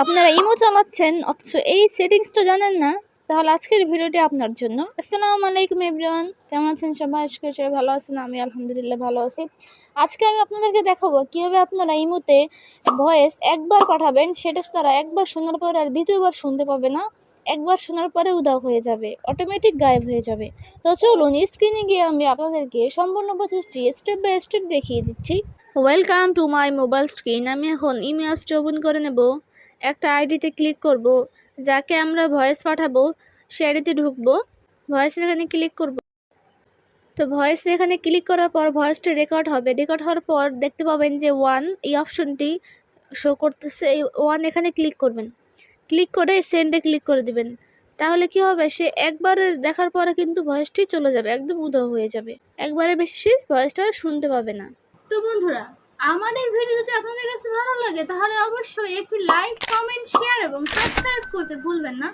আপনারা ইমো চালাচ্ছেন অথচ এই সেটিংসটা জানেন না, তাহলে আজকের ভিডিওটি আপনার জন্য। আসসালামু আলাইকুম এভরিওয়ান, কেমন আছেন সবাই? আশা করি সবাই ভালো আছেন। আমি আলহামদুলিল্লাহ ভালো আছি। আজকে আমি আপনাদেরকে দেখাবো কীভাবে আপনারা ইমোতে ভয়েস একবার পাঠাবেন, সেটা তারা একবার শোনার পরে আর দ্বিতীয়বার শুনতে পাবে না। একবার শোনার পরে উধাও হয়ে যাবে, অটোমেটিক গায়েব হয়ে যাবে। তো চলুন স্ক্রিনে গিয়ে আমি আপনাদেরকে সম্পূর্ণ প্রসেসটি স্টেপ বাই স্টেপ দেখিয়ে দিচ্ছি। Welcome to my mobile screen. আমি এখন ইমো অ্যাপসটি ওপেন করে নেব। একটা আইডিতে ক্লিক করব, যাকে আমরা ভয়েস পাঠাবো সে আইডিতে ঢুকবো। ভয়েসের এখানে ক্লিক করব। তো ভয়েস এখানে ক্লিক করার পর ভয়েসটা রেকর্ড হবে। রেকর্ড হওয়ার পর দেখতে পাবেন যে 1 এই অপশনটি শো করতেছে। এই 1 এখানে ক্লিক করবেন। ক্লিক করে সেন্ডে ক্লিক করে দিবেন। তাহলে কি হবে, সে একবার দেখার পরে কিন্তু ভয়েসটি চলে যাবে, একদম উধাও হয়ে যাবে। একবারে বেশি সে ভয়েসটা শুনতে পাবে না। তো বন্ধুরা, আমার এই ভিডিও যদি আপনাদের কাছে ভালো লাগে তাহলে অবশ্যই একটি লাইক, কমেন্ট, শেয়ার এবং সাবস্ক্রাইব করতে ভুলবেন না।